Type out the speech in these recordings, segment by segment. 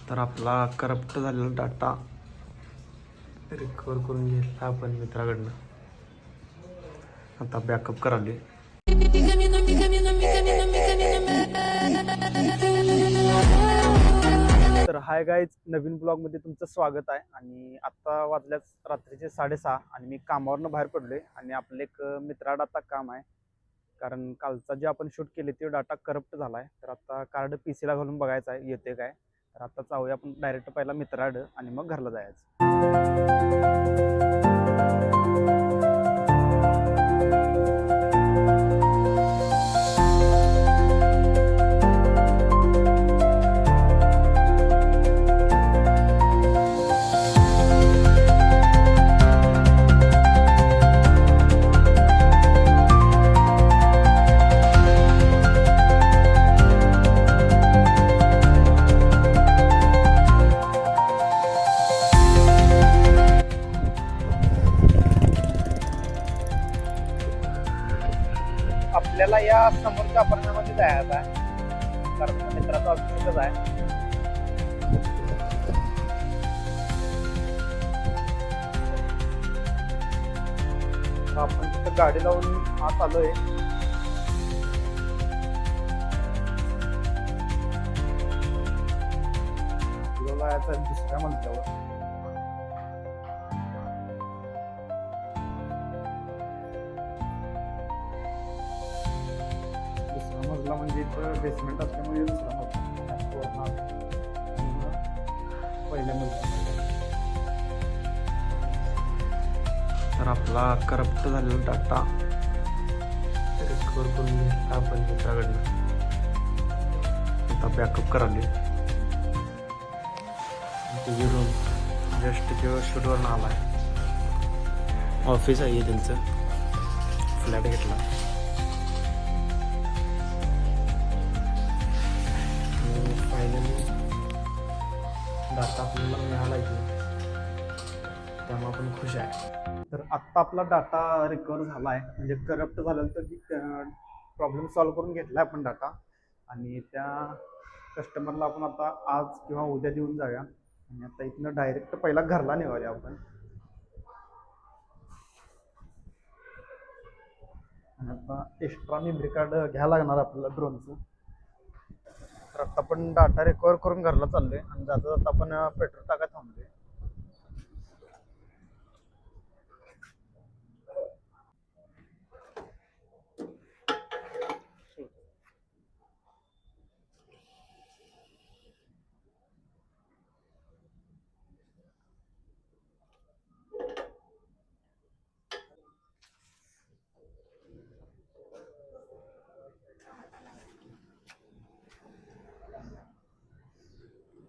तर आपला करप्ट झालेला डाटा रिकवर करून घेतला आपण मित्राकडनं. आता बॅकअप कराले. तर हाय गाईज, नवीन ब्लॉगमध्ये तुमचं स्वागत आहे. आणि आत्ता वाजल्याच रात्रीचे 6:30 आणि मी कामावरनं बाहेर पडलोय आणि आपलं एक मित्रा डाटा काम आहे. कारण कालचा जे आपण शूट केले ते डाटा करप्ट झाला आहे. तर आता कार्ड PC ला घालून बघायचं आहे येते काय. तर आता जाऊया आपण डायरेक्ट पहिला मित्राड आणि मग घरला जायचं. आपल्याला या समोरच्या अपार्टमेंटमध्ये जायचं आहे, कारण मित्राचा ऑफिसच आहे. आपण तिथं गाडी लावून आत आलोय. आपल्याला याचा दुसऱ्या मजल्यावर मजला म्हणजे इथं बेसमेंट असल्यामुळे दुसरा मजला पहिल्या मजला. तर आपला करप्ट झालेला डाटा रिकवर करून घेतला आपण मित्राकडनं. आता बॅकअप कराले. तुझी रूम जस्ट किंवा शूटवर आला आहे. ऑफिस आहे त्यांचं, फ्लॅट घेतला. फायनली डाटा आपल्याला मिळाला की त्यामुळे आपण खुश आहे. तर आत्ता आपला डाटा रिकवर झाला आहे, म्हणजे करप्ट झालं तर की प्रॉब्लेम सॉल्व्ह करून घेतला आहे आपण डाटा. आणि त्या कस्टमरला आपण आता आज किंवा उद्या देऊन जाऊया. आणि आता इथनं डायरेक्ट पहिला घरला निघाले आपण. आणि आता एक्स्ट्रा मेमरी कार्ड घ्यायला लागणार आपल्याला ड्रोनचं. तर आता आपण डाटा रिकवर करून घरला चाललोय आणि जाता जाता आपण पेट्रोल टाका थांबलोय.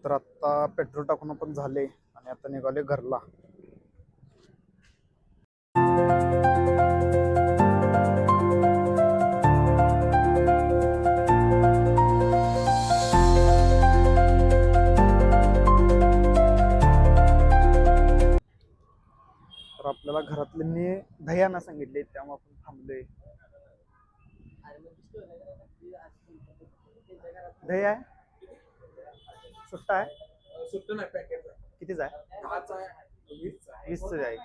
तर आता पेट्रोल टाकून आपण झाले आणि आता निघाले घरला. तर आपल्याला घरातल्यांनी दही आणायला सांगितले, त्यामुळे आपण थांबलोय. दही आहे, सुट्टा आहे. सुट्ट नाही, पॅकेट कितीच आहे? 10चा आहे, 20चं आहे.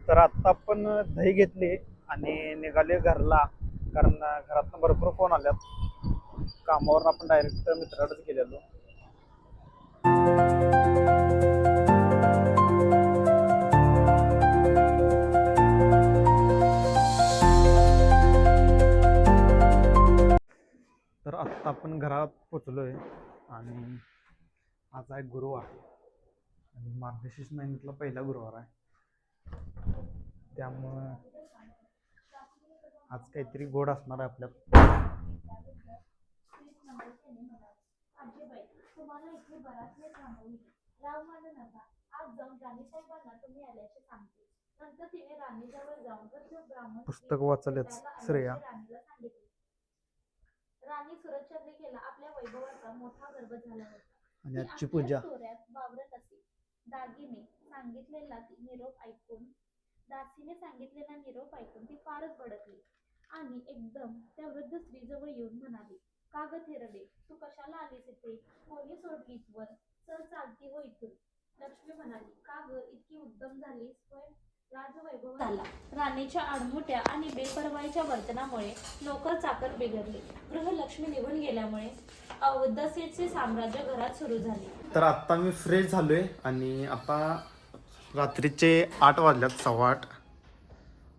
तर आता आपण दही घेतली आणि निघाले घरला, कारण घरातनं भरपूर फोन आल्यात. कामावर आपण डायरेक्ट मित्राकडेच गेलेलो. तर आत्ता आपण घरात पोचलोय आणि आज आहे गुरुवार आणि मार्गशीर्ष महिन्यातला पहिला गुरुवार आहे. त्यामुळं आज काहीतरी गोड असणार आहे आपल्यात. पुस्तक वाचलेच श्रेया. राणी सुरचंद्रिकेला आपल्या वैभवाचा मोठा गर्व झाला होता. आणि ती आजची आपल्या पूजा चोऱ्यात वावरत असे. दासीने सांगितलेला निरोप ऐकून ती फारच भडकली आणि एकदम त्या वृद्ध स्त्रीजवळ येऊन म्हणाली, का ग थेरडे, तू कशाला आलीस इथे? कोणी सोडलीस वर? चल चालती हो इथून. लक्ष्मी म्हणाली, का ग इतकी उद्दम झालीस होय? राजवैभव झाला. राणीच्या आडमुठ्या आणि बेपर्वाईच्या वर्तनामुळे नोकर चाकर बिघडले. गृहलक्ष्मी निघून गेल्यामुळे अवदसेचे साम्राज्य घरात सुरू झाले. तर आत्ता मी फ्रेश झालोय आणि आता रात्रीचे 8 वाजल्यात, 8:15.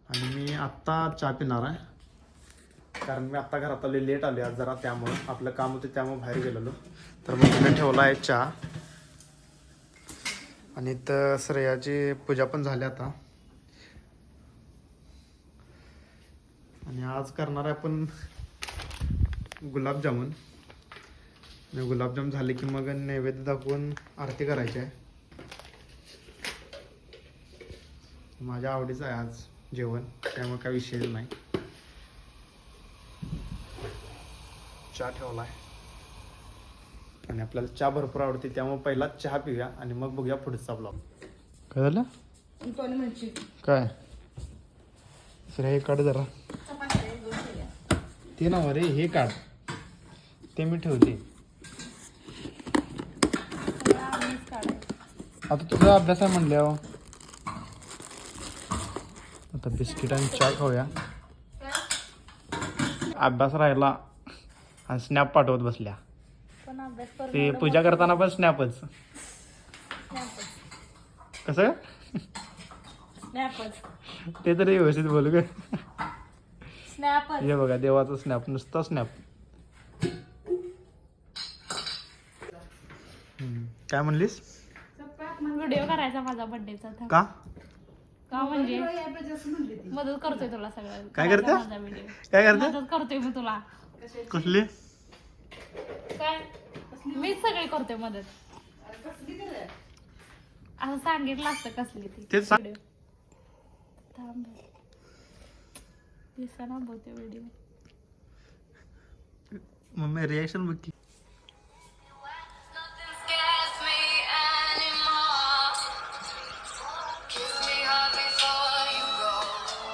आणि मी आत्ता चहा पिणार आहे, कारण मी आत्ता घरात आले, लेट आले आज जरा, त्यामुळं आपलं काम होतं त्यामुळे बाहेर गेलेलो. तर मग मी ठेवला आहे चहा. आणि तर श्रेयाची पूजा पण झाली आता. आणि आज करणार आहे आपण गुलाबजामुन. आणि गुलाबजाम झाले की मग नैवेद्य दाखवून आरती करायची आहे. माझ्या आवडीचं आहे आज जेवण, त्यामुळे काही विषय नाही. चहा ठेवला आहे आणि आपल्याला चहा भरपूर आवडते, त्यामुळे पहिला चहा पिऊया आणि मग बघूया पुढचा ब्लॉग. काय झालं? काय हे काढ जरा, ते ना रे हे काढ, ते मी ठेवते. आता तुझा अभ्यास आहे म्हणल्यावर आता बिस्किट आणि चहा खाऊया. अभ्यास राहिला आणि स्नॅप पाठवत बसल्या. ते पूजा करताना पण स्नॅपच. कसं ते तरी व्यवस्थित बोलू का? हे बघा देवाचं स्नॅप, नुसता स्नॅप. काय म्हणलीस? व्हिडिओ करायचा माझा बर्थडेचा. का का म्हणजे मदत करतोय तुला सगळं. काय करते? माझा व्हिडिओ काय करते? मदत करतोय मी तुला. कसली? काय मीच सगळी करतोय मदत. असं सांगितलं असतं कसली ती. तेच सांग. व्हिडिओ थांब दिसना बहुते व्हिडिओ. मम्मी रिॲक्शन बघ की.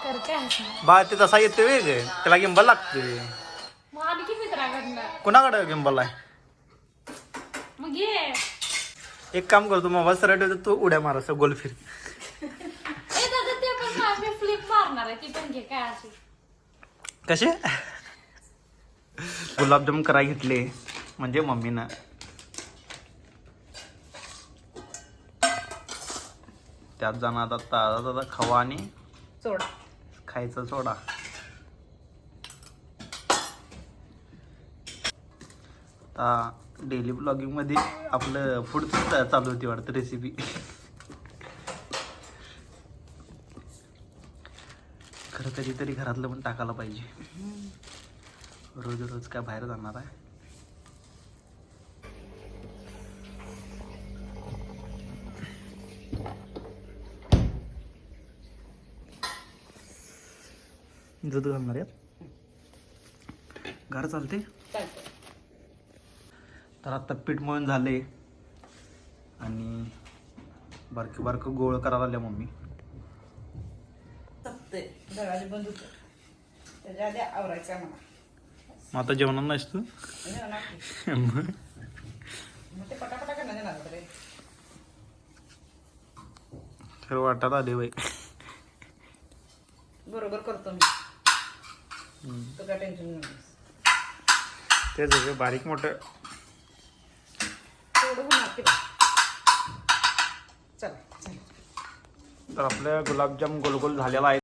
करते असं बा ते तसा येते वेग, त्याला गिंबल लागते. मग आणखी मित्राकडनं कुणाकडे गिंबल आहे? मग ये. एक काम करतो, मोबाईल सरळ ठेवतो, तू उड्या मार असं गोल फिर. ए दादा ते पण मी फ्लिप मारणार आहे, ती पण घे काय अशी. कसे? गुलाबजाम कराय घेतले म्हणजे मम्मीनं. त्यात जाणार आता ताजा ताजा खवा आणि सोडा खायचा सोडा. आता डेली ब्लॉगिंग मध्ये आपलं फूड चालू होती वाटतं, रेसिपी. खरं कधीतरी घरातलं पण टाकायला पाहिजे, रोज रोज काय बाहेर जाणार आहे. दूध घालणार यात, घर चालते. तर आता पीठ मळून झाले आणि बारके बारकं गोळ करायला आल्या मम्मी. दरवाजे बंद होते, त्याच्या आधी आवरायचं आहे मला. मग आता जेवणार नाहीस तू? मग ते पटापटा करणार देणार रे. खरं वाटत आले बाई. बरोबर करतो मी, तू काय टेन्शन नाही. तेच आहे, बारीक मोठं तेवढं होणार की. चला चला. तर आपल्या गुलाबजाम गोलगोल झालेला आहे.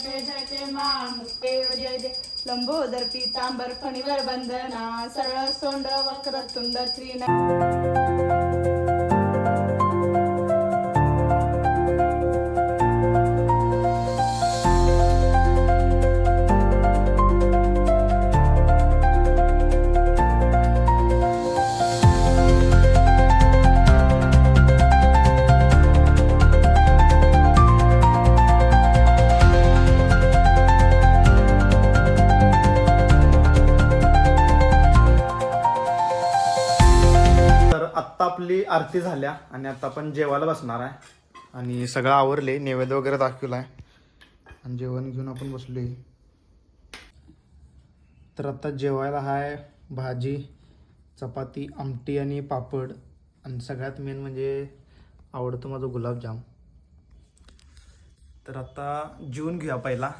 कंठे झळके मान मुक्ते जय जय लंबोदर पीतांबर फणीवर बंदना सरळ सोंड वक्रतुंड त्रिनयन. तर आत्ता आपली आरती झाल्या आणि आता आपण जेवायला बसणार आहे आणि सगळं आवरले, नैवेद्य वगैरे दाखवला आहे आणि जेवण घेऊन आपण बसलोय. तर आता जेवायला आहे भाजी, चपाती, आमटी आणि पापड आणि सगळ्यात मेन म्हणजे आवडतं माझं गुलाबजाम. तर आता जेवून घेऊया पहिला.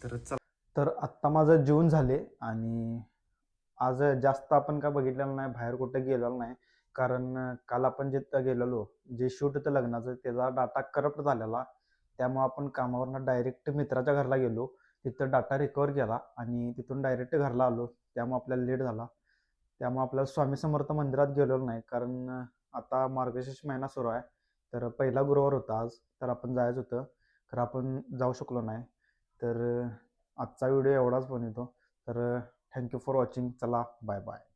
तर चला. तर आत्ता माझं जेवण झाले आणि आज जास्त आपण काय बघितलेलं नाही, बाहेर कुठे गेलेलो नाही. कारण काल आपण जिथं गेलेलो, जे शूट होतं लग्नाचं, त्याचा डाटा करप्ट झालेला. त्यामुळे आपण कामावरनं डायरेक्ट मित्राच्या घरला गेलो, तिथं डाटा रिकवर केला आणि तिथून डायरेक्ट घरला आलो. त्यामुळे आपल्याला लेट झाला. त्यामुळे आपल्याला स्वामी समर्थ मंदिरात गेलेलो नाही, कारण आता मार्गशीर्ष महिना सुरू आहे. तर पहिला गुरुवार होता आज, तर आपण जायचं होतं, तर आपण जाऊ शकलो नाही. तर आजचा व्हिडिओ एवढाच बनवतो. तर थँक्यू फॉर वॉचिंग. चला, बाय बाय.